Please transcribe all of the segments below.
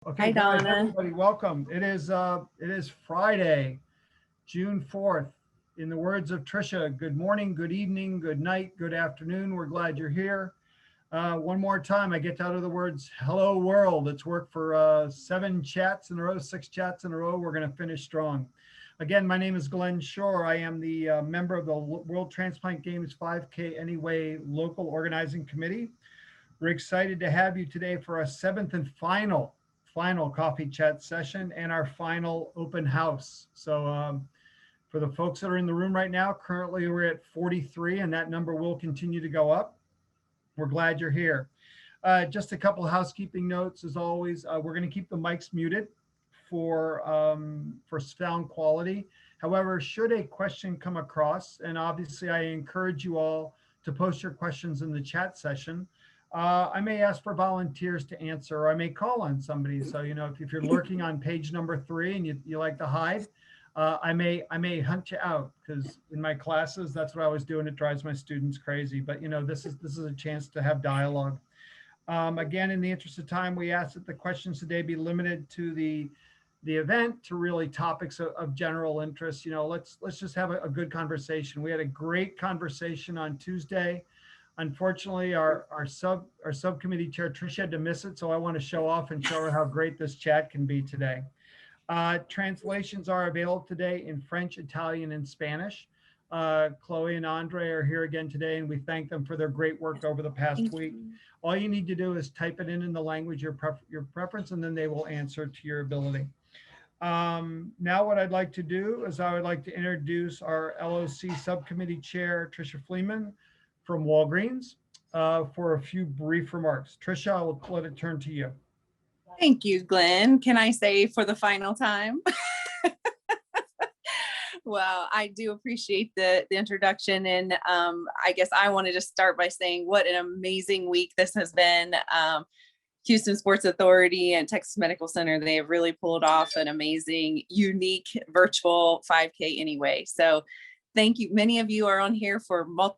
Okay, Hi, guys, Donna. everybody, welcome. It is Friday, June 4th. In the words of Trisha, good morning, good evening, good night, good afternoon. We're glad you're here. One more time, I get to utter the words "Hello, world." It's worked for 7 chats in a row, 6 chats in a row. We're going to finish strong. Again, my name is Glenn Shore. I am the member of the World Transplant Games 5K Anyway local organizing committee. We're excited to have you today for our seventh and final coffee chat session and our final open house. So for the folks that are in the room right now, currently we're at 43 and that number will continue to go up. We're glad you're here. Just a couple of housekeeping notes as always. We're going to keep the mics muted for sound quality. However, should a question come across, and obviously I encourage you all to post your questions in the chat session, I may ask for volunteers to answer, or I may call on somebody. So, if you're lurking on page number 3 and you like to hide, I may hunt you out because in my classes, that's what I was doing. It drives my students crazy. But this is a chance to have dialogue. Again, in the interest of time, we ask that the questions today be limited to the event, to really topics of general interest. Let's just have a good conversation. We had a great conversation on Tuesday. Unfortunately, our subcommittee chair Tricia had to miss it, so I want to show off and show her how great this chat can be today. Translations are available today in French, Italian, and Spanish. Chloe and Andre are here again today, and we thank them for their great work over the past Thank week. you. All you need to do is type it in the language your preference, and then they will answer to your ability. Now what I'd like to do is I would like to introduce our LOC subcommittee chair, Tricia Fleeman from Walgreens, for a few brief remarks. Tricia, I will let it turn to you. Thank you, Glenn. Can I say for the final time? Well, I do appreciate the introduction. And I guess I wanted to start by saying what an amazing week this has been. Houston Sports Authority and Texas Medical Center, they have really pulled off an amazing, unique virtual 5K anyway. So thank you. Many of you are on here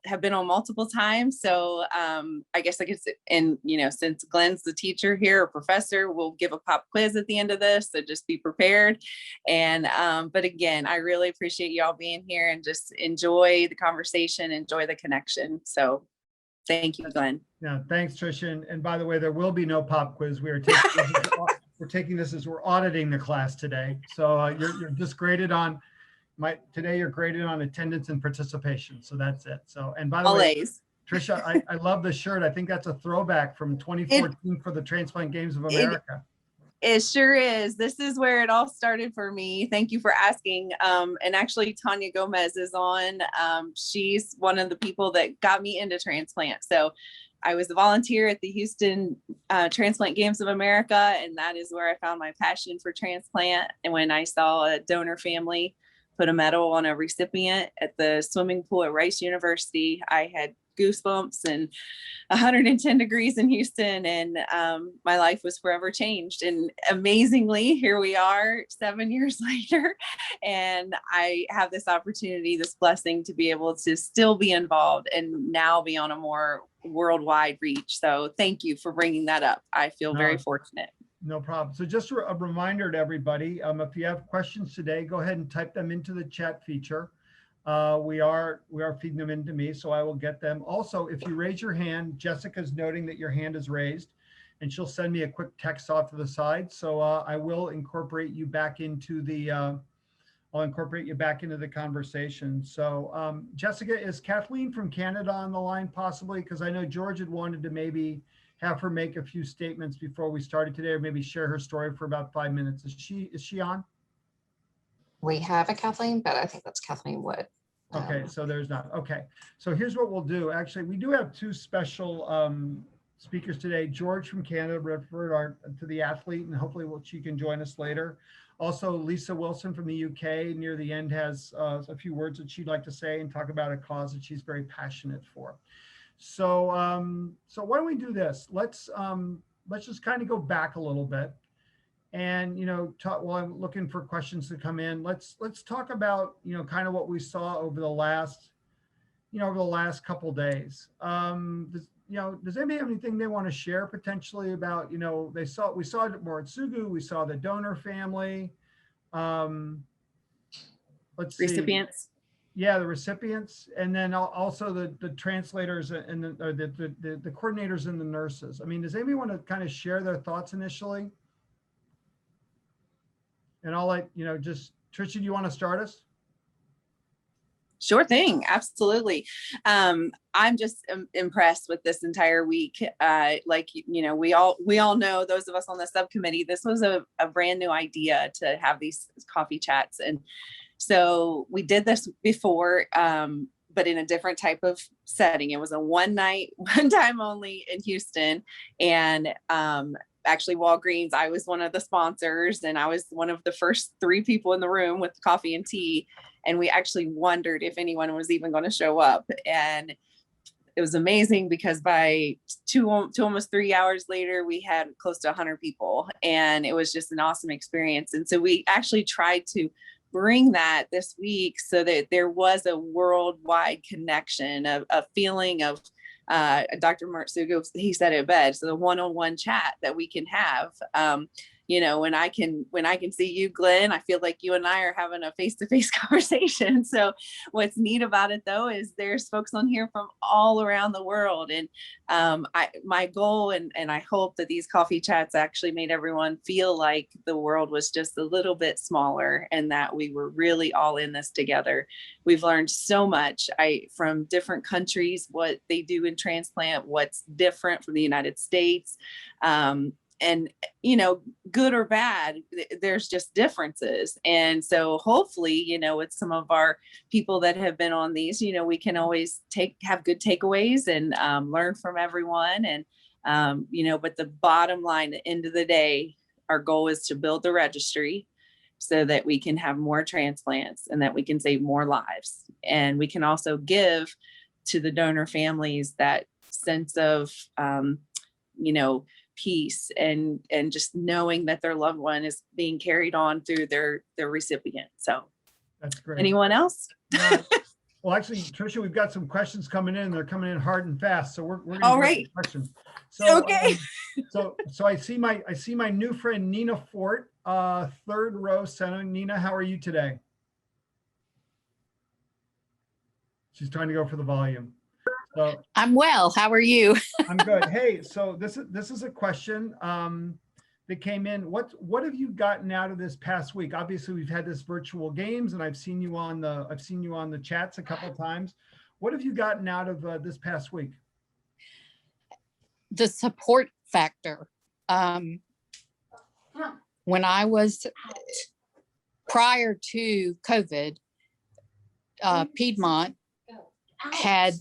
have been on multiple times. So I guess since Glenn's the teacher here or professor, we'll give a pop quiz at the end of this. So just be prepared. And but again, I really appreciate y'all being here and just enjoy the conversation, enjoy the connection. So thank you, Glenn. Yeah, thanks, Tricia. And by the way, there will be no pop quiz. We're taking this as we're auditing the class today. So you're just graded on today. You're graded on attendance and participation. So that's it. So, and by the way, Always. Tricia, I love the shirt. I think that's a throwback from 2014 for the Transplant Games of It America. It sure is. This is where it all started for me. Thank you for asking. And actually, Tanya Gomez is on. She's one of the people that got me into transplant. So I was a volunteer at the Houston Transplant Games of America, and that is where I found my passion for transplant. And when I saw a donor family put a medal on a recipient at the swimming pool at Rice University, I had goosebumps and 110 degrees in Houston, and my life was forever changed. And amazingly, here we are 7 years later, and I have this opportunity, this blessing to be able to still be involved and now be on a more worldwide reach. So thank you for bringing that up. I feel very fortunate. No problem. So just a reminder to everybody, if you have questions today, go ahead and type them into the chat feature. We are feeding them into me, so I will get them. Also, if you raise your hand, Jessica's noting that your hand is raised, and she'll send me a quick text off to the side. So I will incorporate you back into the conversation. So Jessica, is Kathleen from Canada on the line possibly? Because I know George had wanted to maybe have her make a few statements before we started today, or maybe share her story for about 5 minutes. Is she on? We have a Kathleen, but I think that's Kathleen Wood. Okay, so there's not. Okay, so here's what we'll do. Actually, we do have two special speakers today. George from Canada referred to the athlete, and hopefully she can join us later. Also, Lisa Wilson from the UK near the end has a few words that she'd like to say and talk about a cause that she's very passionate for. So why don't we do this? Let's just kind of go back a little bit. And while I'm looking for questions to come in, let's talk about kind of what we saw over the last couple days. does anybody have anything they want to share potentially about, we saw Mortsugu, we saw the donor family. Let's see. Recipients. Yeah, the recipients, and then also the translators and the coordinators and the nurses. I mean, does anybody want to kind of share their thoughts initially? And I'll let, just Tricia, do you want to start us? Sure thing. Absolutely. I'm just impressed with this entire week. We all know, those of us on the subcommittee, this was a brand new idea to have these coffee chats. And so we did this before, but in a different type of setting. It was a one time only in Houston. And actually Walgreens, I was one of the sponsors, and I was one of the first 3 people in the room with coffee and tea. And we actually wondered if anyone was even going to show up. And it was amazing because by almost 3 hours later, we had close to 100 people, and it was just an awesome experience. And so we actually tried to bring that this week so that there was a worldwide connection, a feeling of Dr. Mortsugu, he said it best, so the one-on-one chat that we can have. When I can see you, Glenn, I feel like you and I are having a face-to-face conversation. So what's neat about it though, is there's folks on here from all around the world. And my goal, and I hope that these coffee chats actually made everyone feel like the world was just a little bit smaller, and that we were really all in this together. We've learned so much from different countries, what they do in transplant, what's different from the United States. And, good or bad, there's just differences. And so hopefully, with some of our people that have been on these, we can always have good takeaways and learn from everyone. And, but the bottom line, at the end of the day, our goal is to build the registry so that we can have more transplants and that we can save more lives. And we can also give to the donor families that sense of, peace and just knowing that their loved one is being carried on through their recipient. So that's great. Anyone else? Well, actually, Tricia, we've got some questions coming in. They're coming in hard and fast. So we're going to all right. Questions. So, okay. So I see my new friend, Nina Fort, 3rd row center. Nina, how are you today? She's trying to go for the volume. So I'm well. How are you? I'm good. Hey, so this is a question that came in. What have you gotten out of this past week? Obviously, we've had this virtual games, and I've seen you on the chats a couple of times. What have you gotten out of this past week? The support factor. When I was prior to COVID, Piedmont had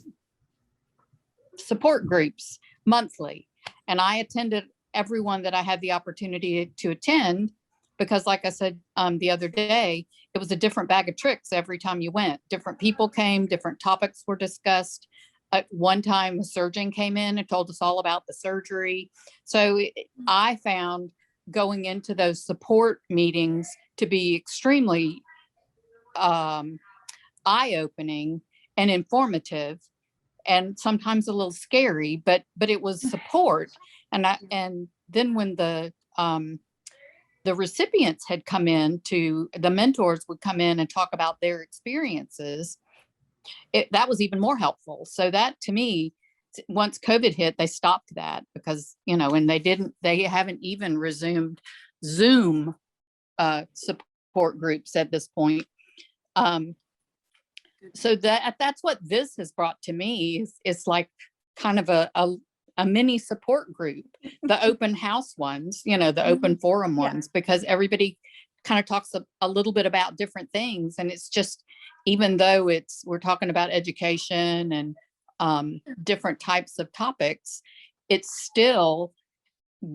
support groups monthly, and I attended everyone that I had the opportunity to attend, because like I said the other day, it was a different bag of tricks every time you went. Different people came, different topics were discussed. At one time, a surgeon came in and told us all about the surgery. So I found going into those support meetings to be extremely eye-opening and informative, and sometimes a little scary, but it was support. And then when the recipients had come in, the mentors would come in and talk about their experiences, that was even more helpful. So that, to me, once COVID hit, they stopped that because, and they haven't even resumed Zoom support groups at this point. So that's what this has brought to me. It's like kind of a mini support group, the open house ones, the open forum ones, because everybody kind of talks a little bit about different things. And it's just, even though we're talking about education and different types of topics, it still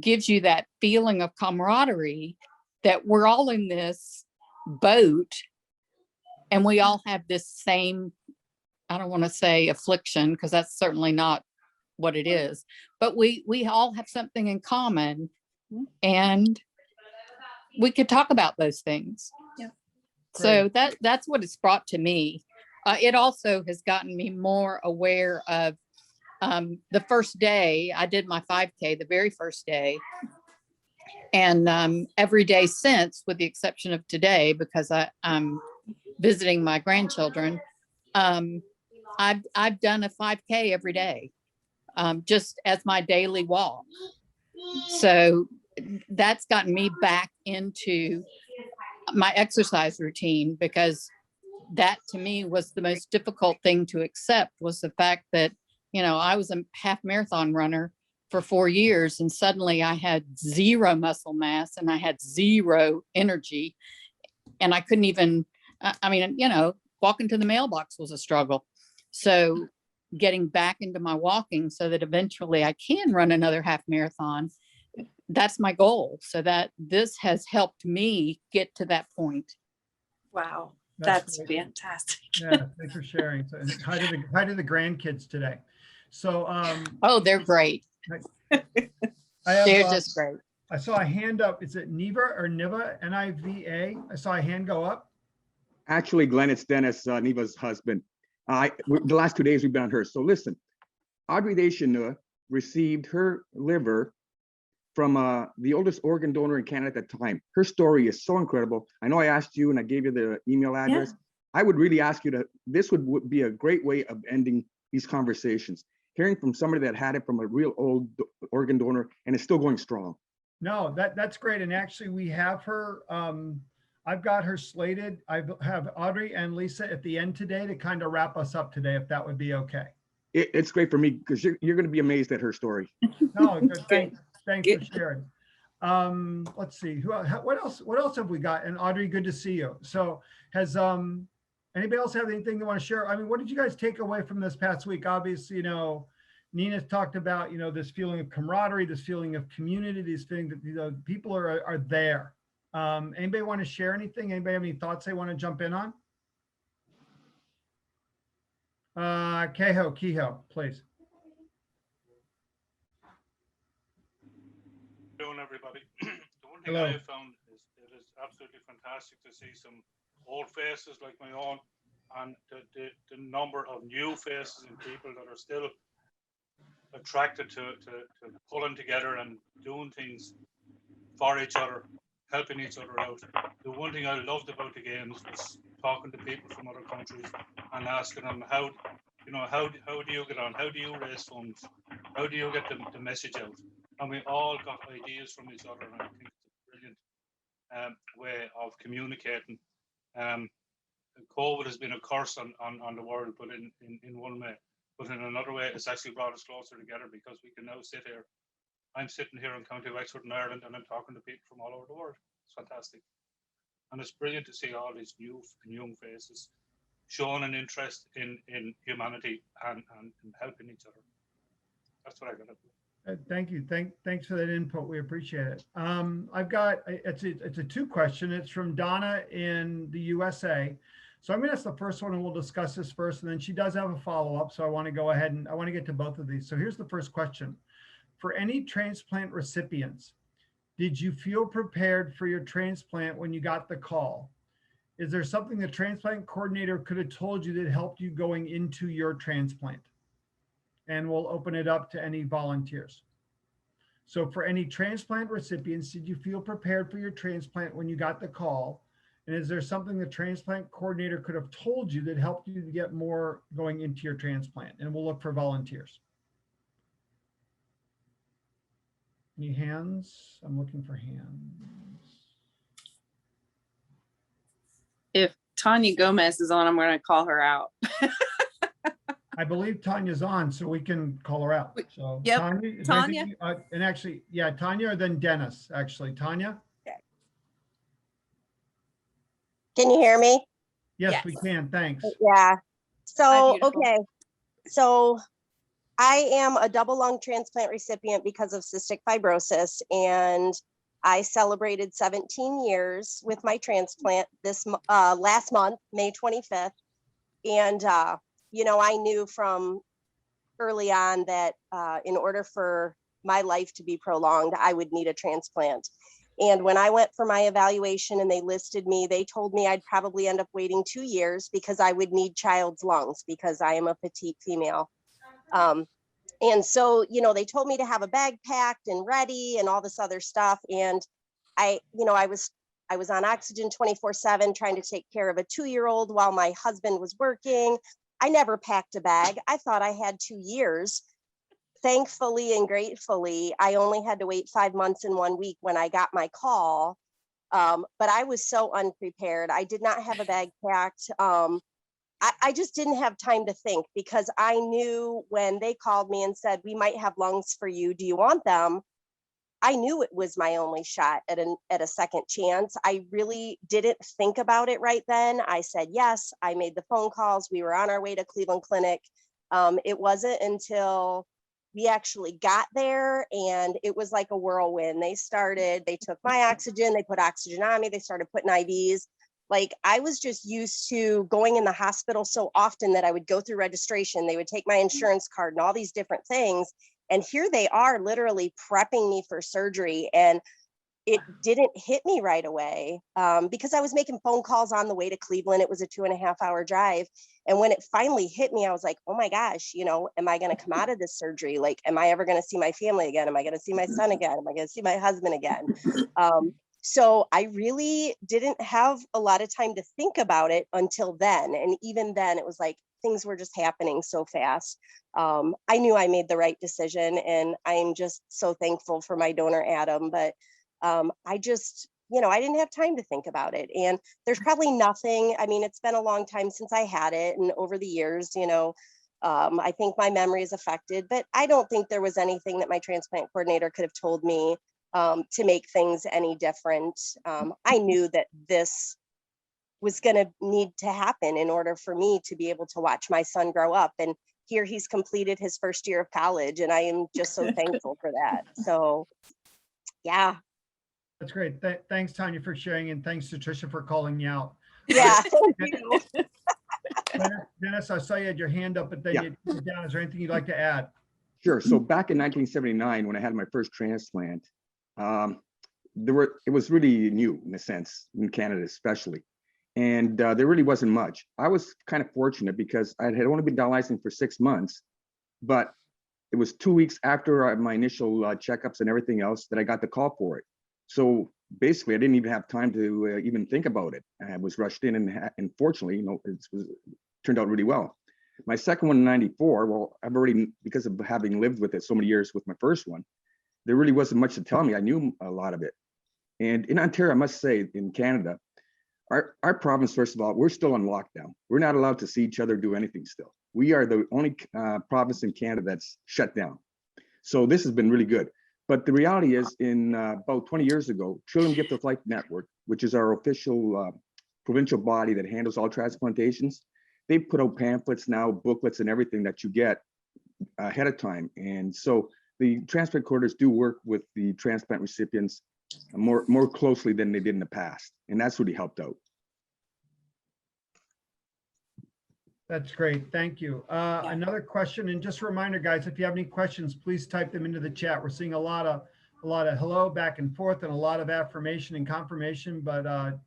gives you that feeling of camaraderie that we're all in this boat. And we all have this same, I don't want to say affliction, because that's certainly not what it is, but we all have something in common, and we could talk about those things. Yeah. So that's what it's brought to me. It also has gotten me more aware of The first day I did my 5K, the very first day, and every day since, with the exception of today, because I'm visiting my grandchildren, I've done a 5K every day, just as my daily walk. So that's gotten me back into my exercise routine, because that to me was the most difficult thing to accept, was the fact that, I was a half marathon runner for 4 years, and suddenly I had zero muscle mass and I had zero energy, and I couldn't even, walking to the mailbox was a struggle. So getting back into my walking so that eventually I can run another half marathon, that's my goal. So that this has helped me get to that point. Wow, that's great. fantastic. Yeah, thanks for sharing. So, and hi to the grandkids today. So, Oh, they're great. They're just great. I saw a hand up. Is it Niva or Niva? N-I-V-A? I saw a hand go up. Actually, Glenn, it's Dennis, Neva's husband. The last 2 days we've been on her. So listen, Audrey Deschanel received her liver from the oldest organ donor in Canada at the time. Her story is so incredible. I know I asked you and I gave you the email address. I would really ask you this would be a great way of ending these conversations. Hearing from somebody that had it from a real old organ donor and is still going strong. No, that's great. And actually we have her, I've got her slated. I have Audrey and Lisa at the end today to kind of wrap us up today, if that would be okay. It's great for me because you're going to be amazed at her story. No, thanks for sharing. Let's see, what else have we got? And Audrey, good to see you. So has anybody else have anything they want to share? I mean, what did you guys take away from this past week? Obviously, Nina talked about, this feeling of camaraderie, this feeling of community, this feeling that, people are there. Anybody want to share anything? Anybody have any thoughts they want to jump in on? Kehoe, please. Doing everybody. The one thing Hello. I have found is it is absolutely fantastic to see some old faces like my own, and the number of new faces and people that are still attracted to pulling together and doing things for each other, helping each other out. The one thing I loved about the games was talking to people from other countries and asking them how do you get on? How do you raise funds? How do you get the message out? And we all got ideas from each other, and I think it's a brilliant way of communicating. COVID has been a curse on the world, but in one way. But in another way, it's actually brought us closer together, because we can now sit here. I'm sitting here in County Wexford in Ireland, and I'm talking to people from all over the world. It's fantastic. And it's brilliant to see all these new and young faces showing an interest in humanity and helping each other. That's what I got to do. Thank you. Thanks for that input. We appreciate it. I've got, it's a 2 question. It's from Donna in the USA. So I'm going to ask the first one and we'll discuss this first. And then she does have a follow-up. So I want to go ahead and I want to get to both of these. So here's the first question. For any transplant recipients, did you feel prepared for your transplant when you got the call? Is there something the transplant coordinator could have told you that helped you going into your transplant? And we'll open it up to any volunteers. So for any transplant recipients, did you feel prepared for your transplant when you got the call? And is there something the transplant coordinator could have told you that helped you to get more going into your transplant? And we'll look for volunteers. Any hands? I'm looking for hands. If Tanya Gomez is on, I'm going to call her out. I believe Tanya's on, so we can call her out. So Yep, Tanya, is there Tanya. anything and actually, yeah, Tanya or then Dennis, actually. Tanya? Can you hear me? Yes, we Yes. can. Thanks. Yeah. Hi, So, beautiful. okay. So I am a double lung transplant recipient because of cystic fibrosis, and I celebrated 17 years with my transplant this last month, May 25th. And, I knew from early on that in order for my life to be prolonged, I would need a transplant. And when I went for my evaluation and they listed me, they told me I'd probably end up waiting 2 years because I would need child's lungs because I am a petite female. And so, they told me to have a bag packed and ready and all this other stuff. And I was on oxygen 24/7, trying to take care of a 2-year-old while my husband was working. I never packed a bag. I thought I had 2 years. Thankfully and gratefully, I only had to wait 5 months and 1 week when I got my call. But I was so unprepared. I did not have a bag packed. I just didn't have time to think, because I knew when they called me and said, we might have lungs for you, do you want them? I knew it was my only shot at a second chance. I really didn't think about it right then. I said yes. I made the phone calls. We were on our way to Cleveland Clinic. It wasn't until we actually got there, and it was like a whirlwind. They took my oxygen, they put oxygen on me, they started putting IVs. Like, I was just used to going in the hospital so often that I would go through registration, they would take my insurance card and all these different things. And here they are literally prepping me for surgery. And it didn't hit me right away, because I was making phone calls on the way to Cleveland. It was a 2.5-hour drive. And when it finally hit me, I was like, oh my gosh, am I going to come out of this surgery? Like, am I ever going to see my family again? Am I going to see my son again? Am I going to see my husband again? So I really didn't have a lot of time to think about it until then. And even then, it was like things were just happening so fast. I knew I made the right decision, and I'm just so thankful for my donor, Adam. But I just, I didn't have time to think about it. And there's probably nothing, I mean, it's been a long time since I had it. And over the years, I think my memory is affected, but I don't think there was anything that my transplant coordinator could have told me to make things any different. I knew that this was going to need to happen in order for me to be able to watch my son grow up. And here he's completed his first year of college, and I am just so thankful for that. So, yeah. That's great. Thanks, Tanya, for sharing, and thanks to Tricia for calling me out. Yeah. Thank you. Dennis, I saw you had your hand up, but then Yeah. you put it down. Is there anything you'd like to add? Sure. So back in 1979, when I had my first transplant, it was really new in a sense, in Canada especially. And there really wasn't much. I was kind of fortunate because I had only been dialyzing for 6 months, but it was 2 weeks after my initial checkups and everything else that I got the call for it. So basically, I didn't even have time to even think about it. I was rushed in, and fortunately, it turned out really well. My second one in '94, well, I've already, because of having lived with it so many years with my first one, there really wasn't much to tell me. I knew a lot of it. And in Ontario, I must say, in Canada, our province, first of all, we're still on lockdown. We're not allowed to see each other do anything still. We are the only province in Canada that's shut down. So this has been really good. But the reality is, in about 20 years ago, Children Gift of Life Network, which is our official provincial body that handles all transplantations, they put out pamphlets now, booklets and everything that you get ahead of time. And so the transplant coordinators do work with the transplant recipients more closely than they did in the past. And that's really helped out. That's great. Thank you. Another question, and just a reminder, guys, if you have any questions, please type them into the chat. We're seeing a lot of hello back and forth and a lot of affirmation and confirmation. But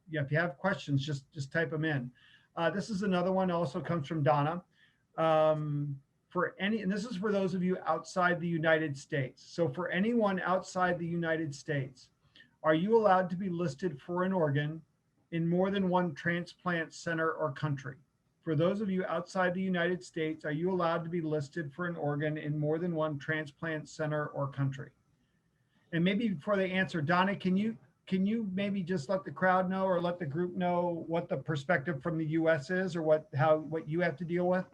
yeah, if you have questions, just type them in. This is another one. Also comes from Donna. And this is for those of you outside the United States. So for anyone outside the United States, are you allowed to be listed for an organ in more than one transplant center or country? For those of you outside the United States, are you allowed to be listed for an organ in more than one transplant center or country? And maybe before they answer, Donna, can you maybe just let the crowd know or let the group know what the perspective from the US is, or what you have to deal with?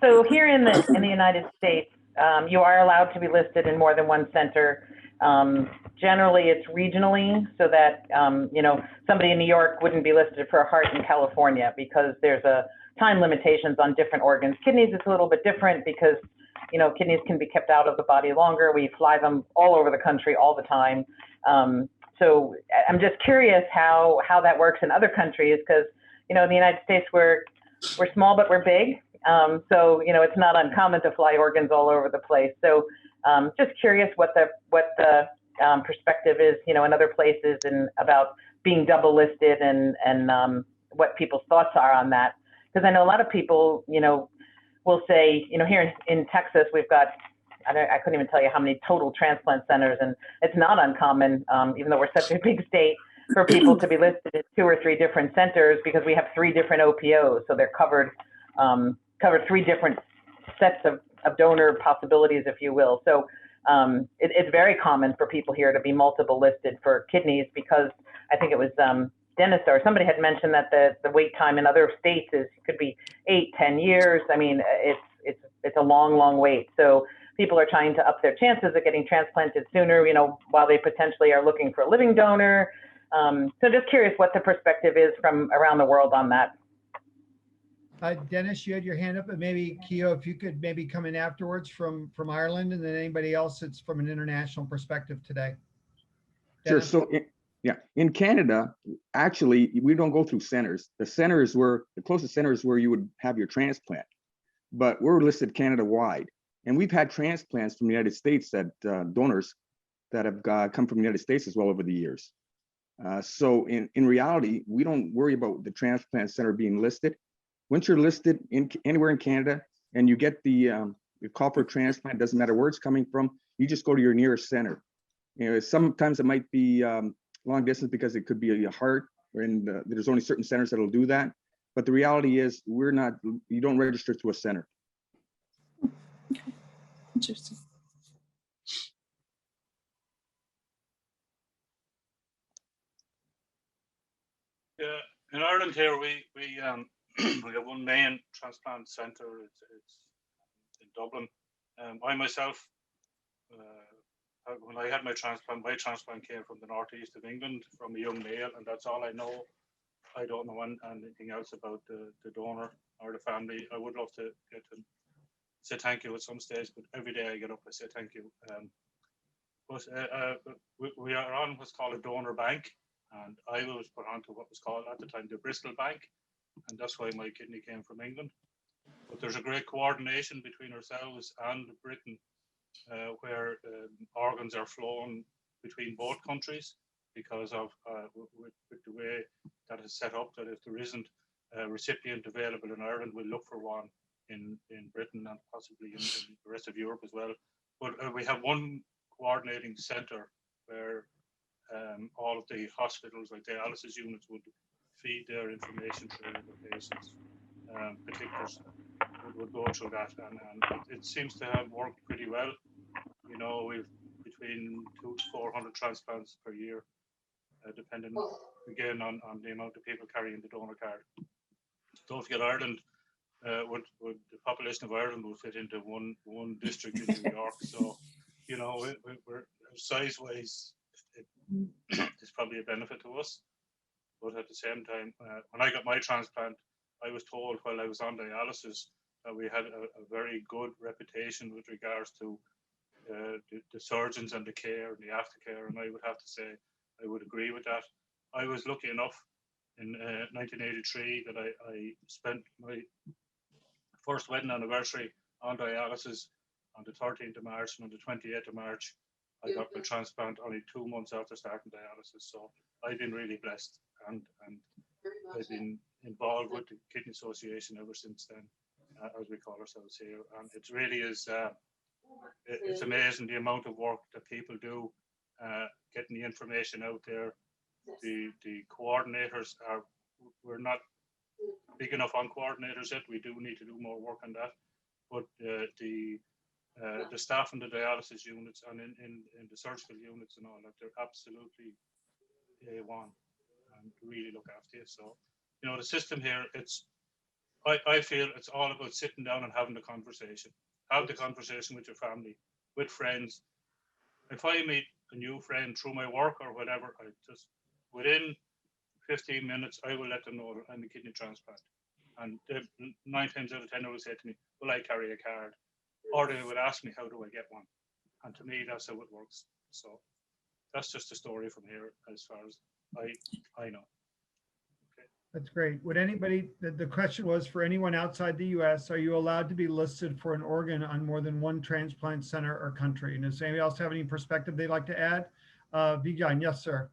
So here in the United States, you are allowed to be listed in more than one center. Generally, it's regionally, so that somebody in New York wouldn't be listed for a heart in California, because there's a time limitations on different organs. Kidneys is a little bit different because kidneys can be kept out of the body longer. We fly them all over the country all the time. So I'm just curious how that works in other countries, because in the United States we're small but we're big. So it's not uncommon to fly organs all over the place. So just curious what the perspective is, in other places, and about being double listed, and what people's thoughts are on that. Because I know a lot of people, we'll say, you know, here in Texas, we've got, I couldn't even tell you how many total transplant centers, and it's not uncommon, even though we're such a big state, for people to be listed at 2 or 3 different centers because we have 3 different OPOs, so they're covered 3 different sets of donor possibilities, if you will. So it's very common for people here to be multiple listed for kidneys because I think it was Dennis or somebody had mentioned that the wait time in other states could be 8-10 years. I mean, it's a long wait. So people are trying to up their chances of getting transplanted sooner, you know, while they potentially are looking for a living donor. So just curious what the perspective is from around the world on that. Dennis, you had your hand up, and maybe Keo, if you could maybe come in afterwards from Ireland, and then anybody else that's from an international perspective today. Sure. Dennis? So, in Canada, actually, we don't go through centers. The closest center is where you would have your transplant, but we're listed Canada-wide. And we've had transplants from the United States that donors that have come from the United States as well over the years. So in reality, we don't worry about the transplant center being listed. Once you're listed anywhere in Canada and you get the call for transplant, doesn't matter where it's coming from, you just go to your nearest center. You know, sometimes it might be long distance because it could be a heart, and there's only certain centers that'll do that. But the reality is you don't register to a center. Interesting. Yeah, in Ireland here, we have one main transplant centre. It's in Dublin. I myself, when I had my transplant came from the northeast of England, from a young male, and that's all I know. I don't know anything else about the donor or the family. I would love to get to say thank you at some stage, but every day I get up, I say thank you. But we are on what's called a donor bank, and I was put onto what was called at the time the Bristol Bank, and that's why my kidney came from England. But there's a great coordination between ourselves and Britain, where organs are flown between both countries because of with the way that is set up, that if there isn't a recipient available in Ireland, we'll look for one in Britain and possibly in the rest of Europe as well. But we have one coordinating centre where all of the hospitals, like dialysis units, would feed their information through the patients. Particulars would go through that, and it seems to have worked pretty well. You know, we've between 200 to 400 transplants per year, depending again on the amount of people carrying the donor card. Don't forget Ireland. Would the population of Ireland would fit into one district in New York. So, you know, we're size-wise, it's probably a benefit to us. But at the same time, when I got my transplant, I was told while I was on dialysis that we had a very good reputation with regards to the surgeons and the care and the aftercare, and I would have to say I would agree with that. I was lucky enough in 1983 that I spent my first wedding anniversary on dialysis on the 13th of March, and on the 28th of March, I got my transplant only 2 months after starting dialysis. So I've been really blessed, and I've been involved with the Kidney Association ever since then, as we call ourselves here. And it really is, it's amazing the amount of work that people do, getting the information out there. The coordinators we're not big enough on coordinators yet. We do need to do more work on that. But the staff in the dialysis units and in the surgical units and all that, they're absolutely A1 and really look after you. So, you know, the system here, I feel it's all about sitting down and having the conversation. Have the conversation with your family, with friends. If I meet a new friend through my work or whatever, I just, within 15 minutes, I will let them know I'm a kidney transplant. And 9 times out of 10, they will say to me, will I carry a card? Or they would ask me, how do I get one? And to me, that's how it works. So that's just a story from here as far as I know. Okay. That's great. Would anybody, the question was for anyone outside the US, are you allowed to be listed for an organ on more than one transplant center or country? And does anybody else have any perspective they'd like to add? Vijayan, yes, sir.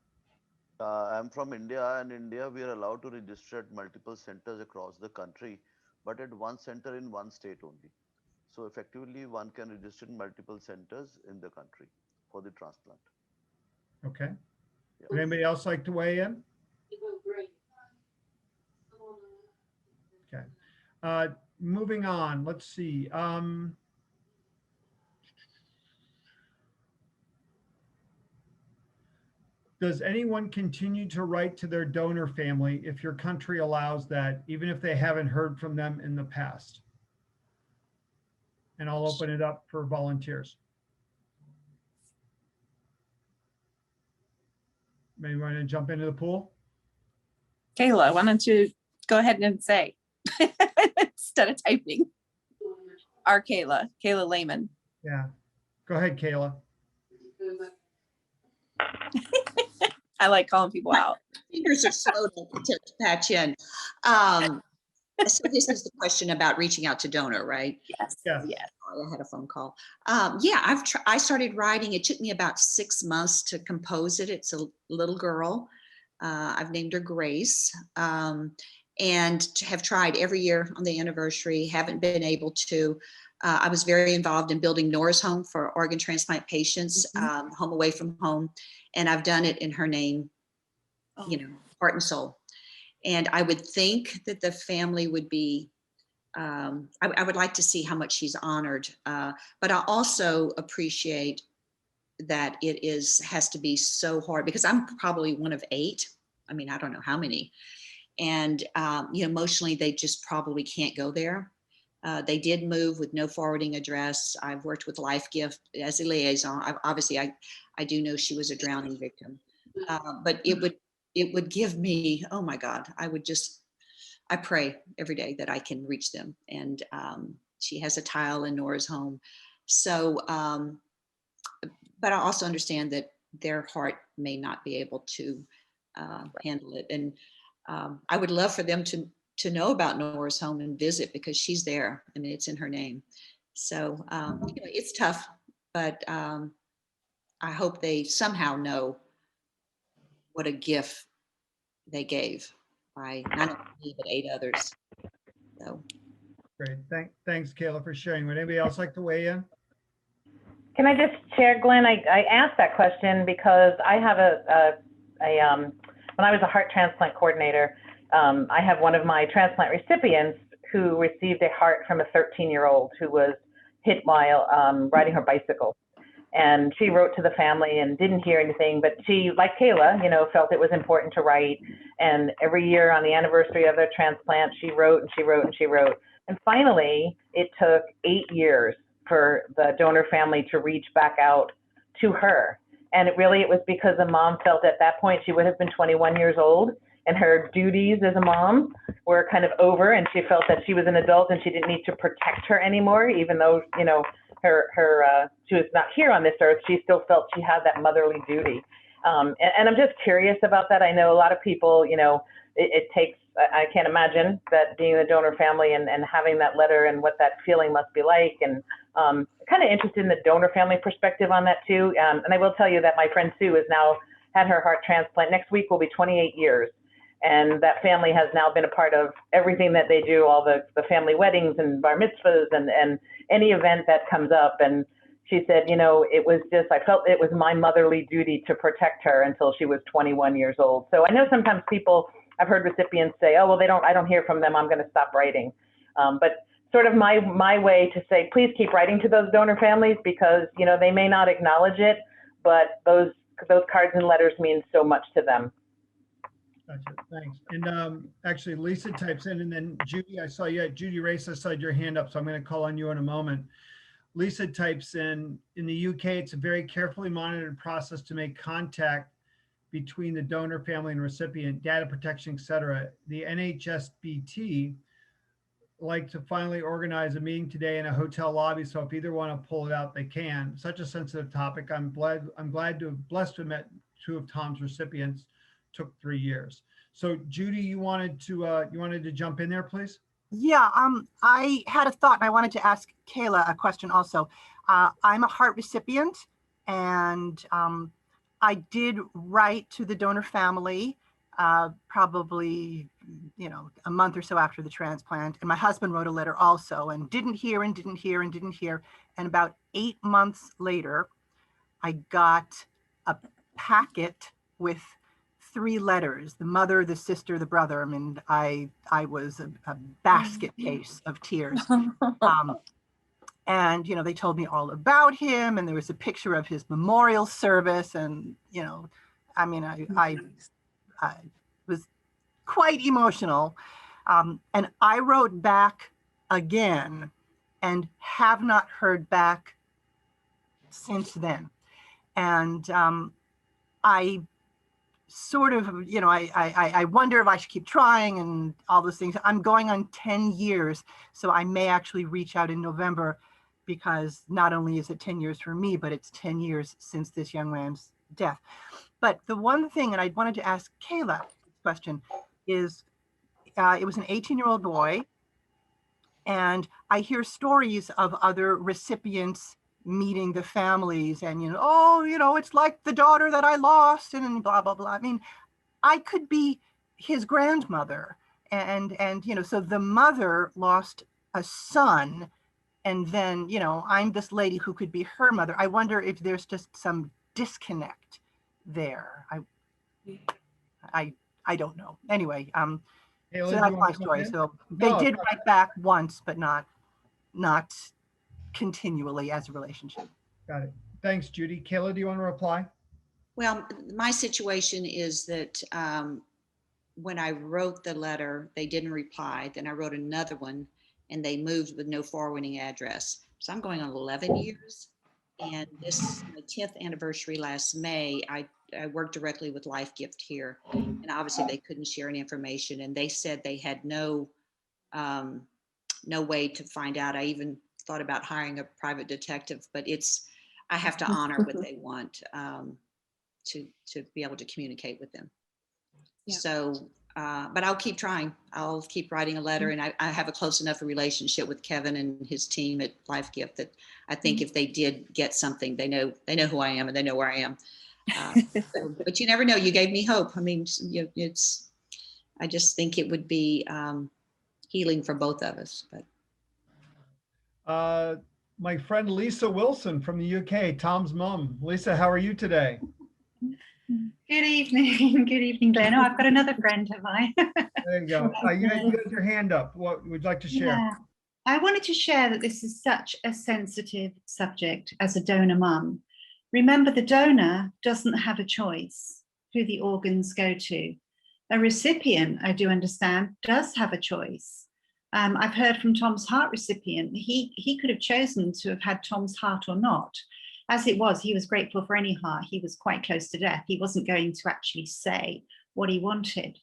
I'm from India. In India, we are allowed to register at multiple centers across the country but at one center in one state only. So effectively, one can register in multiple centers in the country for the transplant. Okay. Yeah. Would anybody else like to weigh in? Okay. Moving on, let's see. Does anyone continue to write to their donor family if your country allows that, even if they haven't heard from them in the past? And I'll open it up for volunteers. Maybe want to jump into the pool? Kayla, why don't you go ahead and say instead of typing? Our Kayla Lehman. Yeah. Go ahead, Kayla. I like calling people out. Fingers are slow to patch in. So this is the question about reaching out to donor, right? Yes. Yes. Yes. Sorry, I had a phone call. Yeah, I started writing. It took me about 6 months to compose it. It's a little girl. I've named her Grace, and have tried every year on the anniversary. Haven't been able to. I was very involved in building Nora's Home for organ transplant patients, home away from home, and I've done it in her name, you know, heart and soul. And I would think that the family would be, I would like to see how much she's honored, but I also appreciate that it has to be so hard because I'm probably one of 8. I mean, I don't know how many. And, you know, emotionally, they just probably can't go there. They did move with no forwarding address. I've worked with Life Gift as a liaison. I do know she was a drowning victim, but it would give me, oh my God, I pray every day that I can reach them. And she has a tile in Nora's home. So, but I also understand that their heart may not be able to handle it. And I would love for them to know about Nora's home and visit because she's there. I mean, it's in her name. So anyway, it's tough, but I hope they somehow know what a gift they gave by not only me, but 8 others. So. Great. Thanks, Kayla, for sharing. Would anybody else like to weigh in? Can I just share, Glenn? I asked that question because I have when I was a heart transplant coordinator, I have one of my transplant recipients who received a heart from a 13-year-old who was hit while riding her bicycle. And she wrote to the family and didn't hear anything, but she, like Kayla, you know, felt it was important to write. And every year on the anniversary of their transplant, she wrote and she wrote and she wrote. And finally, it took 8 years for the donor family to reach back out to her. And it was because the mom felt at that point she would have been 21 years old and her duties as a mom were kind of over, and she felt that she was an adult and she didn't need to protect her anymore, even though, you know, she was not here on this earth. She still felt she had that motherly duty. And I'm just curious about that. I know a lot of people, you know, it takes, I can't imagine that being the donor family and having that letter and what that feeling must be like. And kind of interested in the donor family perspective on that too. And I will tell you that my friend Sue has now had her heart transplant. Next week will be 28 years. And that family has now been a part of everything that they do, all the family weddings and bar mitzvahs and any event that comes up. And she said, you know, I felt it was my motherly duty to protect her until she was 21 years old. So I know sometimes I've heard recipients say, oh, well, I don't hear from them, I'm going to stop writing. But sort of my way to say, please keep writing to those donor families because, you know, they may not acknowledge it, but those cards and letters mean so much to them. Gotcha. Thanks. And actually, Lisa types in, and then Judy, Judy Race, I saw your hand up, so I'm going to call on you in a moment. Lisa types in the UK, it's a very carefully monitored process to make contact between the donor family and recipient, data protection, et cetera. The NHSBT like to finally organize a meeting today in a hotel lobby, so if either want to pull it out, they can. Such a sensitive topic. I'm blessed to have met 2 of Tom's recipients. Took 3 years. So Judy, you wanted to jump in there, please? Yeah, I had a thought and I wanted to ask Kayla a question also. I'm a heart recipient and I did write to the donor family probably, a month or so after the transplant. And my husband wrote a letter also and didn't hear and didn't hear and didn't hear. And about 8 months later, I got a packet with 3 letters, the mother, the sister, the brother. I mean, I was a basket case of tears. And, they told me all about him, and there was a picture of his memorial service. And, I mean, I was quite emotional. And I wrote back again and have not heard back since then. And I sort of, I wonder if I should keep trying and all those things. I'm going on 10 years, so I may actually reach out in November, because not only is it 10 years for me, but it's 10 years since this young man's death. But the one thing, and I wanted to ask Kayla a question, is it was an 18-year-old boy, and I hear stories of other recipients meeting the families and, it's like the daughter that I lost and blah, blah, blah. I mean, I could be his grandmother, and so the mother lost a son, and then, I'm this lady who could be her mother. I wonder if there's just some disconnect there. I don't know. Anyway, Kayla, so do you that's want my to come story. in? So they No, did write back once, but not continually as a relationship. got it. Thanks, Judy. Kayla, do you want to reply? Well, my situation is that when I wrote the letter, they didn't reply. Then I wrote another one and they moved with no forwarding address. So I'm going on 11 years. And this is my 10th anniversary last May. I worked directly with Life Gift here. And obviously they couldn't share any information. And they said they had no way to find out. I even thought about hiring a private detective, but I have to honor what they want to be able to communicate with them. Yeah. So, but I'll keep trying. I'll keep writing a letter, and I have a close enough relationship with Kevin and his team at Life Gift that I think if they did get something, they know who I am and they know where I am. But you never know. You gave me hope. I mean, I just think it would be healing for both of us. But My friend Lisa Wilson from the UK, Tom's mom. Lisa, how are you today? Good evening. Good evening, Glenn. Oh, I've got another friend, have I? There you go. You had your hand up. What would you like to share? Yeah. I wanted to share that this is such a sensitive subject as a donor mum. Remember, the donor doesn't have a choice who the organs go to. A recipient, I do understand, does have a choice. I've heard from Tom's heart recipient. He could have chosen to have had Tom's heart or not. As it was, he was grateful for any heart. He was quite close to death. He wasn't going to actually say what he wanted.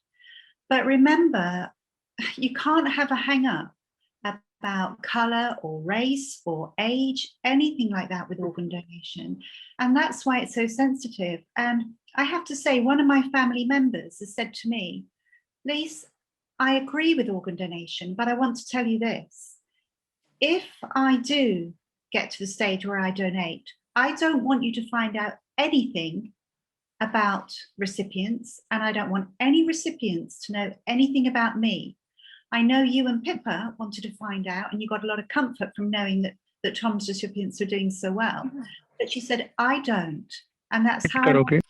But remember, you can't have a hang up about color or race or age, anything like that with organ donation. And that's why it's so sensitive. And I have to say, one of my family members has said to me, Lise, I agree with organ donation, but I want to tell you this. If I do get to the stage where I donate, I don't want you to find out anything about recipients, and I don't want any recipients to know anything about me. I know you and Pippa wanted to find out, and you got a lot of comfort from knowing that Tom's recipients are doing so well. But she said, I don't. And that's how. Okay.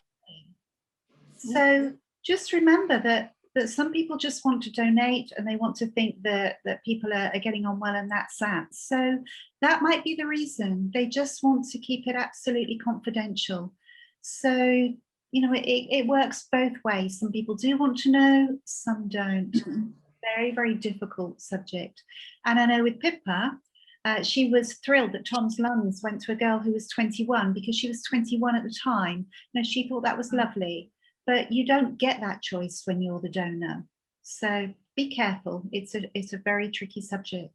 So just remember that some people just want to donate and they want to think that people are getting on well, and that's that. So that might be the reason. They just want to keep it absolutely confidential. So, it works both ways. Some people do want to know, some don't. Very, very difficult subject. And I know with Pippa, she was thrilled that Tom's lungs went to a girl who was 21 because she was 21 at the time. She thought that was lovely. But you don't get that choice when you're the donor. So be careful. It's a very tricky subject.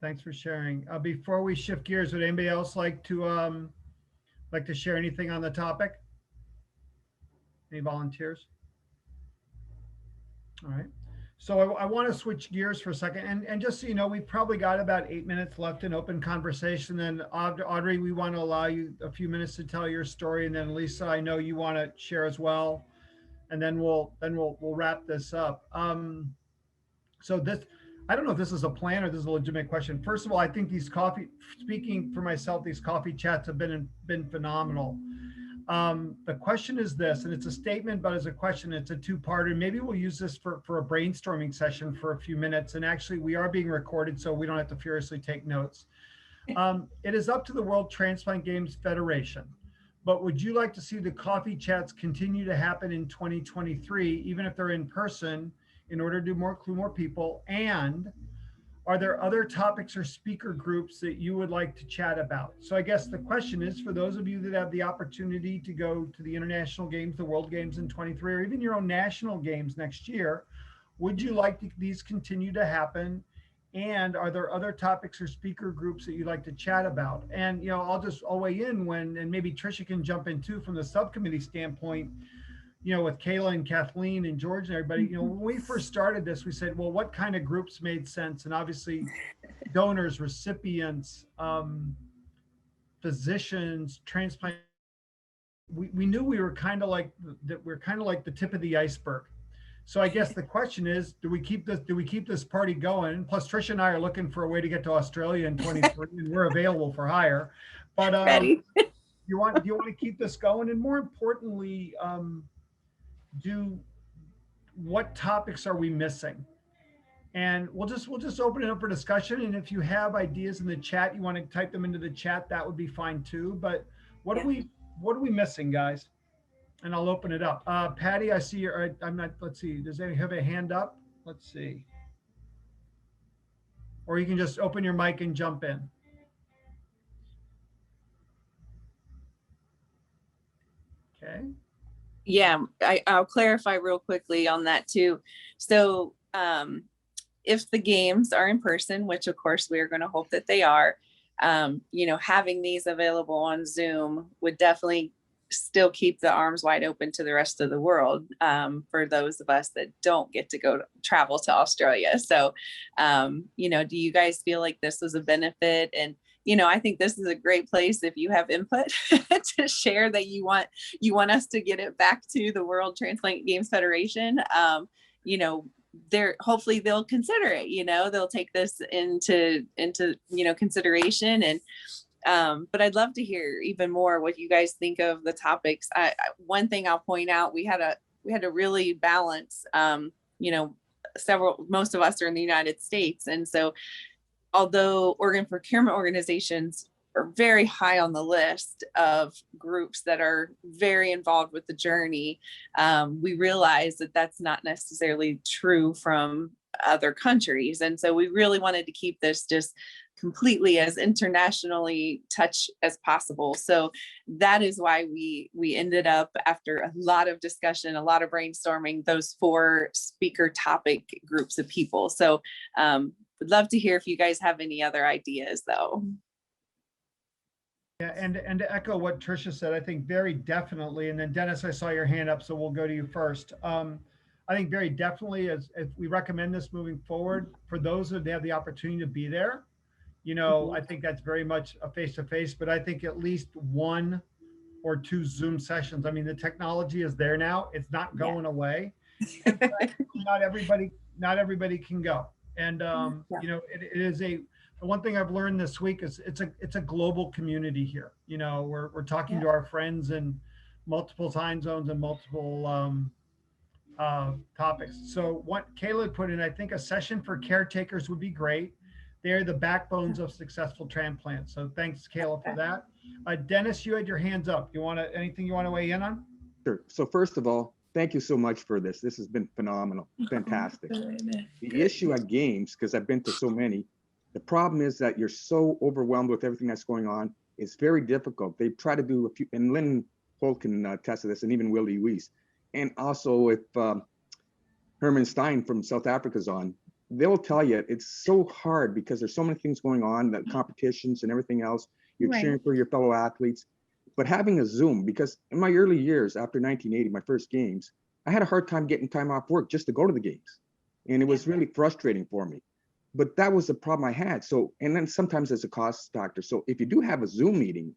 Thanks for sharing. Before we shift gears, would anybody else like to share anything on the topic? Any volunteers? All right. So I want to switch gears for a second, and just so you know, we've probably got about 8 minutes left in open conversation. And Audrey, we want to allow you a few minutes to tell your story, and then Lisa, I know you want to share as well. and then we'll wrap this up. So this, I don't know if this is a plan or this is a legitimate question. First of all, I think these speaking for myself, these coffee chats have been phenomenal. The question is this, and it's a statement, but as a question, it's a two-parter. Maybe we'll use this for a brainstorming session for a few minutes. And actually, we are being recorded, so we don't have to furiously take notes. It is up to the World Transplant Games Federation, but would you like to see the coffee chats continue to happen in 2023, even if they're in person, in order to include more people? And are there other topics or speaker groups that you would like to chat about? So I guess the question is, for those of you that have the opportunity to go to the international games, the World Games in 23, or even your own national games next year, would you like these continue to happen? And are there other topics or speaker groups that you'd like to chat about? And, you know, I'll weigh in and maybe Tricia can jump in too from the subcommittee standpoint, you know, with Kayla and Kathleen and George and everybody. You know, when we first started this, we said, well, what kind of groups made sense? And obviously donors, recipients, physicians, transplant. We knew we were kind of like the tip of the iceberg. So I guess the question is, do we keep this party going? Plus, Tricia and I are looking for a way to get to Australia in 23, and we're available for hire. But Ready. do you want to keep this going? And more importantly, what topics are we missing? And we'll just open it up for discussion. And if you have ideas in the chat, you want to type them into the chat, that would be fine too. But what are we missing, guys? And I'll open it up. Patty, I see let's see, does anyone have a hand up? Let's see. Or you can just open your mic and jump in. Okay. Yeah, I'll clarify real quickly on that too. So if the games are in person, which of course we are going to hope that they are, you know, having these available on Zoom would definitely still keep the arms wide open to the rest of the world, for those of us that don't get to travel to Australia. So, you know, do you guys feel like this was a benefit? And, you know, I think this is a great place if you have input to share that you want us to get it back to the World Transplant Games Federation. You know, hopefully they'll consider it, you know, they'll take this into, you know, consideration. And, but I'd love to hear even more what you guys think of the topics. One thing I'll point out, we had to really balance, you know, most of us are in the United States. And so although organ procurement organizations are very high on the list of groups that are very involved with the journey, we realize that that's not necessarily true from other countries. And so we really wanted to keep this just completely as internationally touch as possible. So that is why we ended up, after a lot of discussion, a lot of brainstorming, those 4 speaker topic groups of people. So would love to hear if you guys have any other ideas though. Yeah, and to echo what Tricia said, I think very definitely, and then Dennis, I saw your hand up, so we'll go to you first. I think very definitely, as we recommend this moving forward, for those that have the opportunity to be there, you know, I think that's very much a face-to-face, but I think at least 1 or 2 Zoom sessions. I mean, the technology is there now. It's not going away. And not everybody can go. And, you know, it is the one thing I've learned this week is it's a global community here. You know, we're talking to our friends in multiple time zones and multiple topics. So what Kayla put in, I think a session for caretakers would be great. They're the backbones of successful transplant. So thanks, Kayla, for that. Dennis, you had your hands up. Anything you want to weigh in on? Sure. So first of all, thank you so much for this. This has been phenomenal, fantastic. The issue at games, because I've been to so many, the problem is that you're so overwhelmed with everything that's going on. It's very difficult. They try to do a few, and Lynn Holt can attest to this, and even Willie Weiss. And also if Herman Stein from South Africa's on, they'll tell you it's so hard because there's so many things going on, the competitions and everything else. You're cheering for your fellow athletes. But having a Zoom, because in my early years after 1980, my first games, I had a hard time getting time off work just to go to the games. And it was really frustrating for me. But that was the problem I had. So, and then sometimes there's a cost factor. So if you do have a Zoom meeting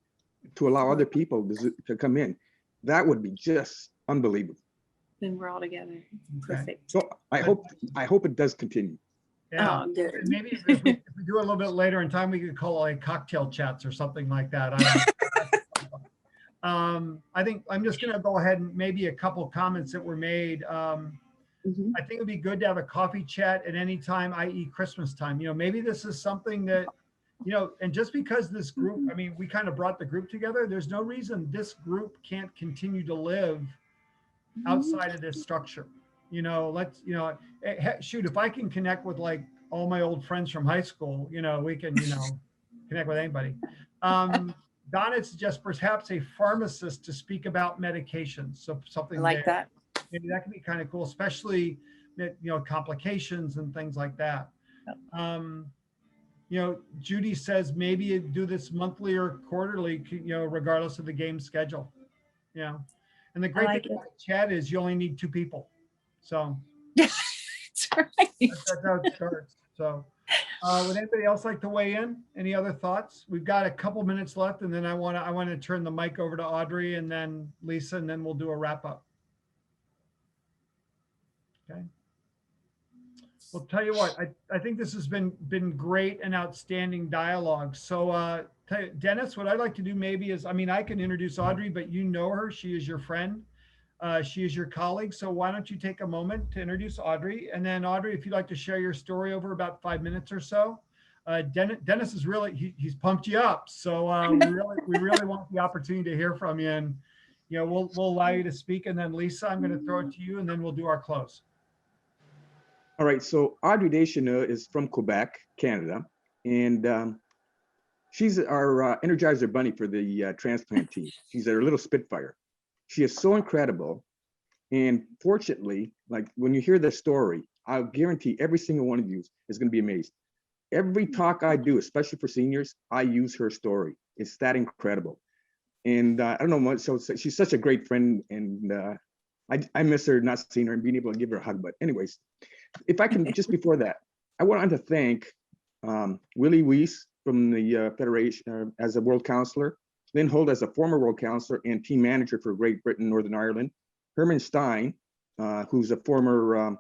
to allow other people to come in, that would be just unbelievable. Then we're all together. Okay. Perfect. So I hope it does continue. Yeah, Oh, good. and maybe if we do a little bit later in time, we could call it like cocktail chats or something like that. I don't know. I think I'm just gonna go ahead and maybe a couple comments that were made. Mhm. I think it'd be good to have a coffee chat at any time, i.e. Christmas time. You know, maybe this is something that, you know, and just because this group, I mean, we kind of brought the group together, there's no reason this group can't continue to live outside of this structure. You know, let's, you know, shoot, if I can connect with like all my old friends from high school, you know, we can, you know, connect with anybody. Donna suggests perhaps a pharmacist to speak about medications. So something I like there. that. Maybe that can be kind of cool, especially, you know, complications and things like that. You know, Judy says maybe you do this monthly or quarterly, you know, regardless of the game schedule. You know, and the great like thing about chat is you only need 2 people. So That's right. that's how it starts. So would anybody else like to weigh in? Any other thoughts? We've got a couple minutes left, and then I want to turn the mic over to Audrey and then Lisa, and then we'll do a wrap up. Okay. Well, tell you what, I think this has been great and outstanding dialogue. So Dennis, what I'd like to do maybe is, I mean, I can introduce Audrey, but you know her, she is your friend. She is your colleague. So why don't you take a moment to introduce Audrey? And then Audrey, if you'd like to share your story over about 5 minutes or so. Dennis is really, he's pumped you up. So we really want the opportunity to hear from you. And, you know, we'll allow you to speak. And then Lisa, I'm going to throw it to you and then we'll do our close. All right, so Audrey Deschanel is from Quebec, Canada, and she's our Energizer Bunny for the transplant team. She's our little Spitfire. She is so incredible, and fortunately, like when you hear the story, I'll guarantee every single one of you is going to be amazed. Every talk I do, especially for seniors, I use her story. It's that incredible, and I don't know what. So she's such a great friend, and I miss her not seeing her and being able to give her a hug. But anyways. If I can, just before that, I wanted to thank Willie Weiss from the Federation as a World Counselor, Lynn Holt as a former World Counselor and team manager for Great Britain, Northern Ireland, Herman Stein, who's a former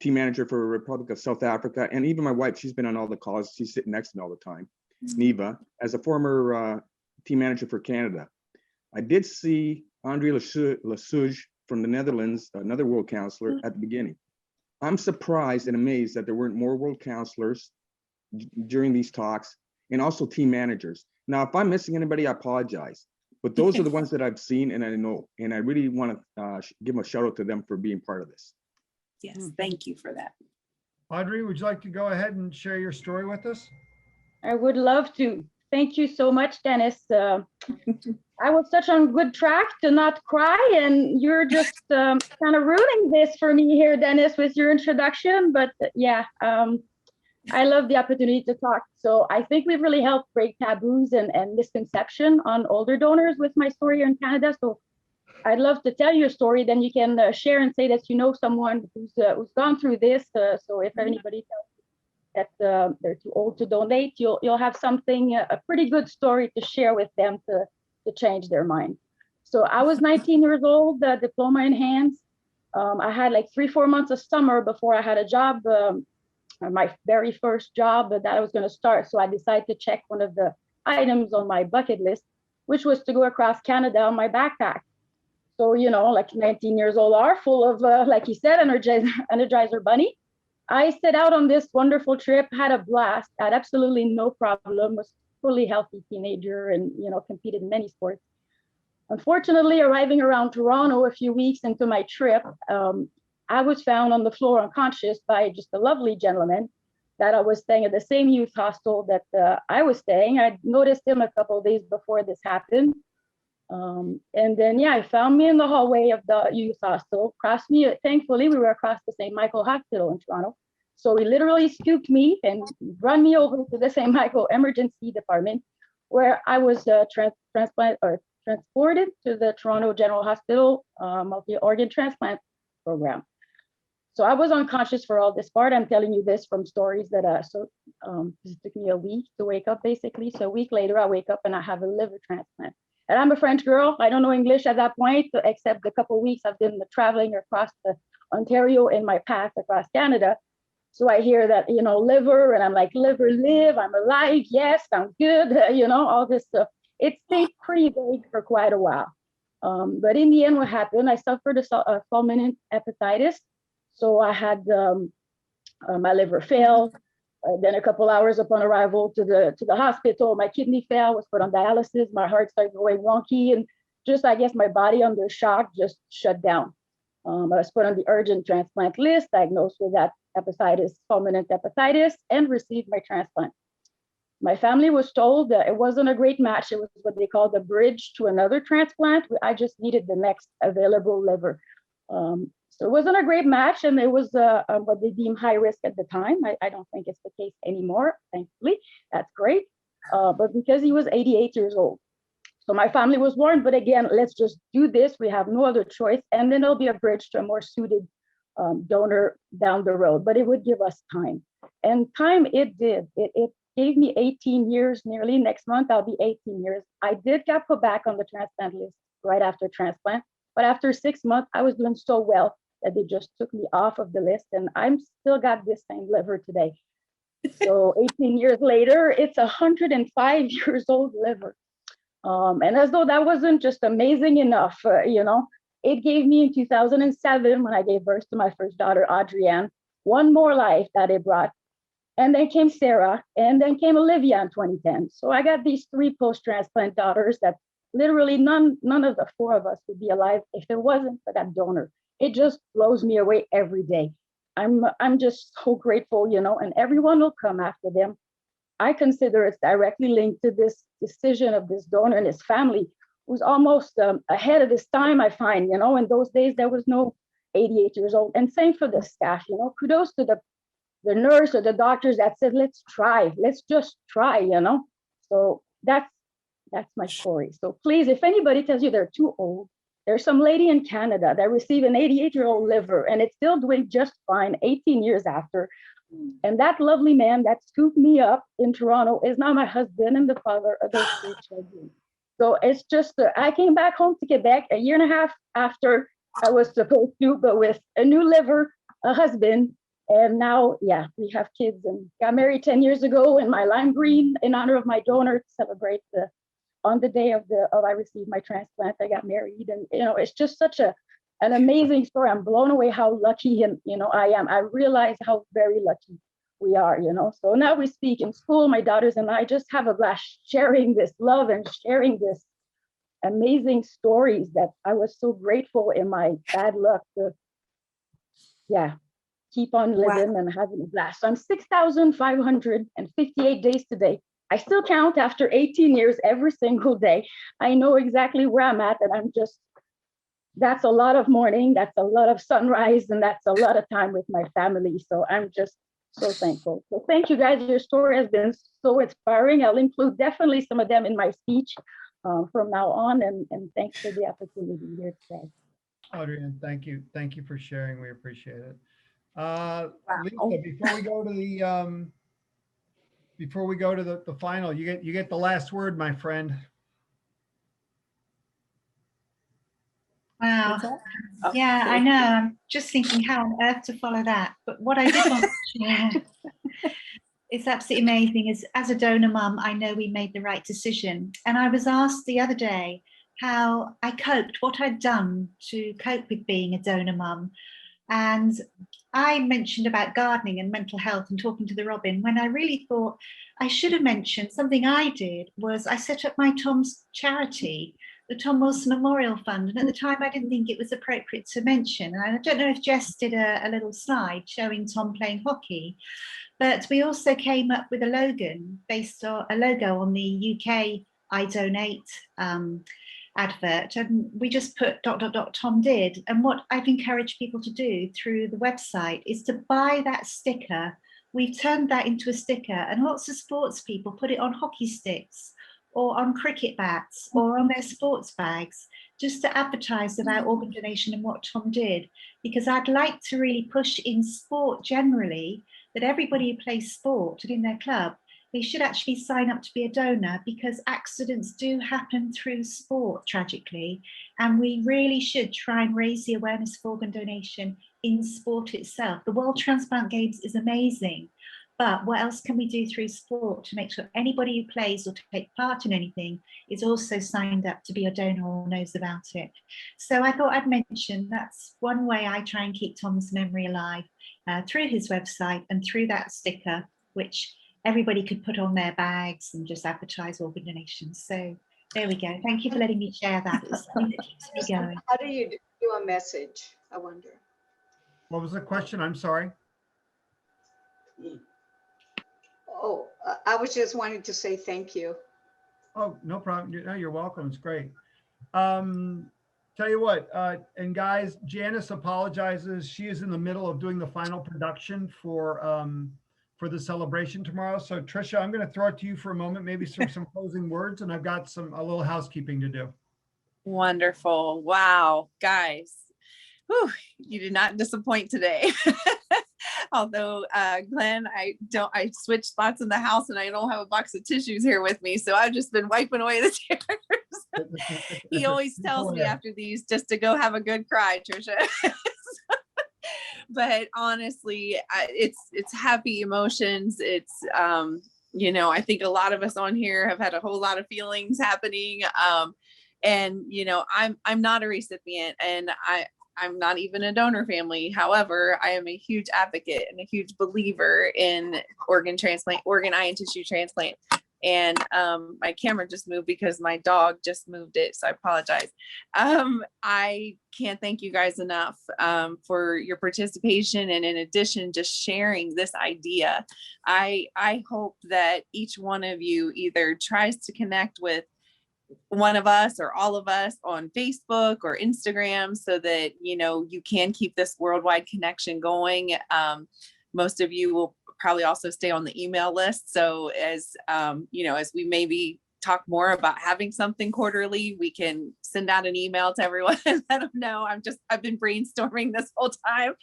team manager for Republic of South Africa, and even my wife, she's been on all the calls, she's sitting next to me all the time, Neva, as a former team manager for Canada. I did see Andre Lesouge from the Netherlands, another World Counselor, at the beginning. I'm surprised and amazed that there weren't more world counselors during these talks and also team managers. Now, if I'm missing anybody, I apologize, but those are the ones that I've seen and I know, and I really want to give a shout out to them for being part of this. Yes, thank you for that. Audrey, would you like to go ahead and share your story with us? I would love to. Thank you so much, Dennis. I was such on good track to not cry, and you're just kind of ruining this for me here, Dennis, with your introduction. But yeah, I love the opportunity to talk. So I think we've really helped break taboos and misconception on older donors with my story here in Canada. So I'd love to tell you a story, then you can share and say that you know someone who's gone through this. So if anybody tells you that they're too old to donate, you'll have something, a pretty good story to share with them to change their mind. So I was 19 years old, diploma in hands. I had like 3-4 months of summer before I had a job, my very first job that I was going to start. So I decided to check one of the items on my bucket list, which was to go across Canada on my backpack. So, you know, like 19 years old are full of, like you said, Energizer Bunny. I set out on this wonderful trip, had a blast, had absolutely no problem, was fully healthy teenager and, you know, competed in many sports. Unfortunately, arriving around Toronto a few weeks into my trip, I was found on the floor unconscious by just a lovely gentleman that I was staying at the same youth hostel that I was staying. I noticed him a couple of days before this happened. And then, yeah, he found me in the hallway of the youth hostel, crossed me. Thankfully, we were across the St. Michael Hospital in Toronto. So he literally scooped me and run me over to the St. Michael Emergency Department, where I was transported to the Toronto General Hospital multi-organ transplant program. So I was unconscious for all this part. I'm telling you this from stories that it took me a week to wake up, basically. So a week later, I wake up and I have a liver transplant. And I'm a French girl. I don't know English at that point, except the couple of weeks I've been traveling across Ontario in my path across Canada. So I hear that, you know, liver, and I'm like, liver, live, I'm alive. Yes, sounds good. You know, all this stuff. It stayed pretty vague for quite a while. But in the end, what happened, I suffered a fulminant hepatitis. So I had my liver fail. Then a couple hours upon arrival to the hospital, my kidney failed, was put on dialysis. My heart started going wonky, and just, I guess, my body under shock just shut down. I was put on the urgent transplant list, diagnosed with that hepatitis, fulminant hepatitis, and received my transplant. My family was told that it wasn't a great match. It was what they called a bridge to another transplant. I just needed the next available liver. So it wasn't a great match, and it was what they deemed high risk at the time. I don't think it's the case anymore, thankfully. That's great. But because he was 88 years old. So my family was warned, but again, let's just do this. We have no other choice. And then there'll be a bridge to a more suited donor down the road, but it would give us time. And time it did. It gave me 18 years nearly. Next month, I'll be 18 years. I did get put back on the transplant list right after transplant, but after 6 months, I was doing so well that they just took me off of the list, and I'm still got this same liver today. So 18 years later, it's 105 years old liver. And as though that wasn't just amazing enough, you know, it gave me in 2007, when I gave birth to my first daughter, Adrienne, one more life that it brought. And then came Sarah, and then came Olivia in 2010. So I got these 3 post-transplant daughters that literally none of the 4 of us would be alive if it wasn't for that donor. It just blows me away every day. I'm just so grateful, you know, and everyone will come after them. I consider it's directly linked to this decision of this donor and his family, who's almost ahead of his time, I find. You know, in those days, there was no 88 years old. And same for the staff, you know, kudos to the nurse or the doctors that said, let's just try, you know. So that's my story. So please, if anybody tells you they're too old, there's some lady in Canada that received an 88-year-old liver, and it's still doing just fine 18 years after. And that lovely man that scooped me up in Toronto is now my husband and the father of those 3 children. So it's just, I came back home to Quebec a year and a half after I was supposed to, but with a new liver, a husband, and now, yeah, we have kids, and got married 10 years ago in my lime green in honor of my donor to celebrate on the day of I received my transplant. I got married, and you know, it's just such an amazing story. I'm blown away how lucky I am. I realize how very lucky we are, you know. So now we speak in school, my daughters and I just have a blast sharing this love and sharing this amazing stories that I was so grateful in my bad luck to, keep on living and having a blast. So I'm 6,558 days today. I still count after 18 years every single day. I know exactly where I'm at, and that's a lot of morning, that's a lot of sunrise, and that's a lot of time with my family. So I'm just so thankful. So thank you guys. Your story has been so inspiring. I'll include definitely some of them in my speech from now on, and thanks for the opportunity here today. Adrienne, thank you. Thank you for sharing. We appreciate it. Wow. Lisa, before we go to the final, you get the last word, my friend. Wow. Yeah, I know. I'm just thinking how on earth to follow that. But what I did want to share is absolutely amazing. As a donor mum, I know we made the right decision. And I was asked the other day how I coped, what I'd done to cope with being a donor mum. And I mentioned about gardening and mental health and talking to the Robin, when I really thought I should have mentioned something I did was I set up my Tom's charity, the Tom Wilson Memorial Fund. And at the time, I didn't think it was appropriate to mention. And I don't know if Jess did a little slide showing Tom playing hockey, but we also came up with a logo based on the UK I Donate advert, and we just put ... Tom did. And what I've encouraged people to do through the website is to buy that sticker. We've turned that into a sticker, and lots of sports people put it on hockey sticks or on cricket bats or on their sports bags, just to advertise about organ donation and what Tom did. Because I'd like to really push in sport generally that everybody who plays sport and in their club, they should actually sign up to be a donor, because accidents do happen through sport, tragically. And we really should try and raise the awareness of organ donation in sport itself. The World Transplant Games is amazing, but what else can we do through sport to make sure anybody who plays or takes part in anything is also signed up to be a donor or knows about it? So I thought I'd mention that's one way I try and keep Tom's memory alive, through his website and through that sticker, which everybody could put on their bags and just advertise organ donations. So there we go. Thank you for letting me share that. It's something that keeps me going. How do you do a message? I wonder. What was the question? I'm sorry. Oh, I was just wanting to say thank you. Oh, no problem. No, you're welcome. It's great. Tell you what, and guys, Janice apologizes. She is in the middle of doing the final production for the celebration tomorrow. So Trisha, I'm going to throw it to you for a moment, maybe some closing words, and I've got a little housekeeping to do. Wonderful. Wow, guys. Whew, you did not disappoint today. Although, Glenn, I switched spots in the house and I don't have a box of tissues here with me. So I've just been wiping away the tears. He always tells me after these just to go have a good cry, Trisha. But honestly, it's happy emotions. It's, I think a lot of us on here have had a whole lot of feelings happening. And, I'm not a recipient, and I'm not even a donor family. However, I am a huge advocate and a huge believer in organ eye and tissue transplant. And my camera just moved because my dog just moved it, so I apologize. I can't thank you guys enough for your participation, and in addition, just sharing this idea. I hope that each one of you either tries to connect with one of us or all of us on Facebook or Instagram, so that you can keep this worldwide connection going. Most of you will probably also stay on the email list, so as as we maybe talk more about having something quarterly, we can send out an email to everyone and let them know. I've been brainstorming this whole time,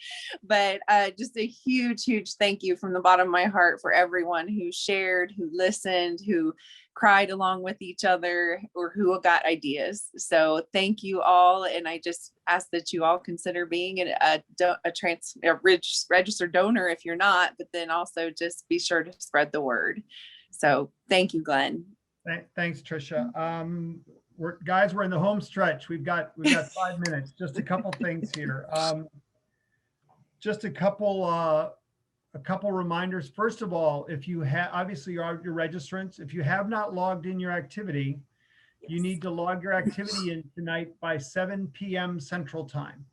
but just a huge thank you from the bottom of my heart for everyone who shared, who listened, who cried along with each other, or who got ideas. So thank you all. And I just ask that you all consider being a registered donor if you're not, but then also just be sure to spread the word. So thank you, Glenn. Thanks, Trisha. We're in the home stretch. We've got 5 minutes. Just a couple things here. Just a couple reminders. First of all, if you have, obviously you're your registrants. If you have not logged in your activity, you need to log your activity in tonight by 7 p.m. Central Time.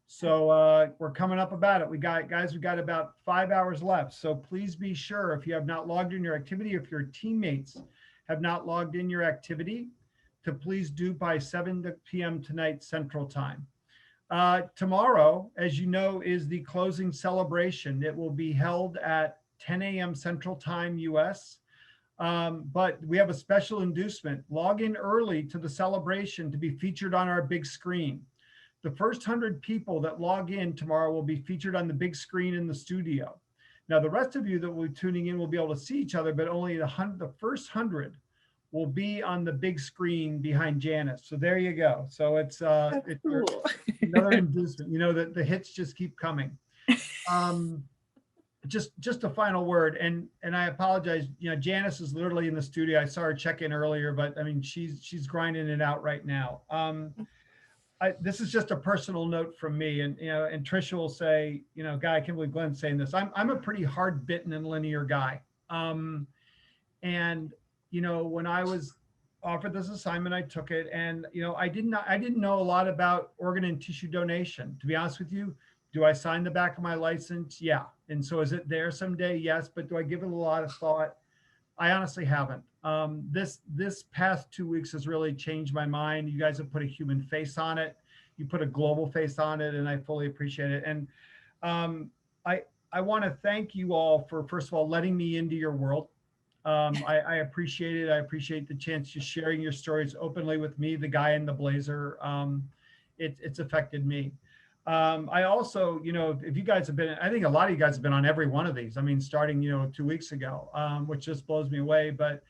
So we're coming up about it. We've got about 5 hours left. So please be sure, if you have not logged in your activity, if your teammates have not logged in your activity, to please do by 7 p.m. tonight Central Time. Tomorrow, as you know, is the closing celebration. It will be held at 10 a.m. Central Time US. But we have a special inducement. Log in early to the celebration to be featured on our big screen. The first 100 people that log in tomorrow will be featured on the big screen in the studio. Now, the rest of you that will be tuning in will be able to see each other, but only the first 100 will be on the big screen behind Janice. So there you go. So it's cool. Another inducement. The hits just keep coming. Just a final word, and I apologize. Janice is literally in the studio. I saw her check in earlier, but I mean she's grinding it out right now. This is just a personal note from me, and Trisha will say, Guy, I can't believe Glenn's saying this. I'm a pretty hard bitten and linear guy, and when I was offered this assignment, I took it, and I didn't know a lot about organ and tissue donation. To be honest with you, do I sign the back of my license? Yeah. And so is it there someday? Yes. But do I give it a lot of thought? I honestly haven't. This past 2 weeks has really changed my mind. You guys have put a human face on it. You put a global face on it, and I fully appreciate it. And I want to thank you all for, first of all, letting me into your world. I appreciate it. I appreciate the chance to sharing your stories openly with me, the guy in the blazer. It's affected me. I also, if you guys have been, I think a lot of you guys have been on every one of these. I mean, starting, 2 weeks ago, which just blows me away. But,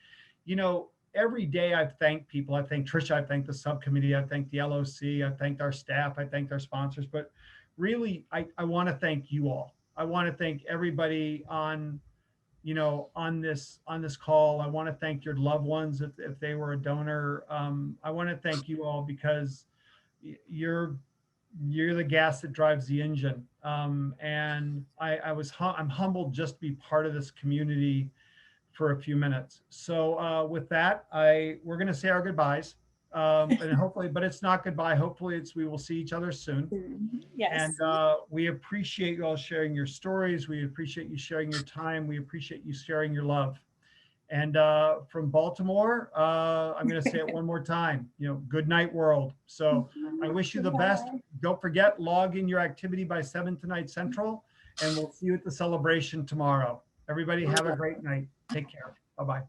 every day I've thanked people. I thank Trisha, I thank the subcommittee, I thank the LOC, I thanked our staff, I thanked our sponsors. But really, I want to thank you all. I want to thank everybody on this call. I want to thank your loved ones if they were a donor. I want to thank you all because you're the gas that drives the engine. And I'm humbled just to be part of this community for a few minutes. So with that, we're going to say our goodbyes. And hopefully, but it's not goodbye. Hopefully we will see each other soon. Yes. And we appreciate you all sharing your stories. We appreciate you sharing your time. We appreciate you sharing your love. And from Baltimore, I'm going to say it one more time, good night, world. So I wish you the best. Don't forget, log in your activity by 7 tonight Central, and we'll see you at the celebration tomorrow. Everybody have a great night. Take care. Bye-bye.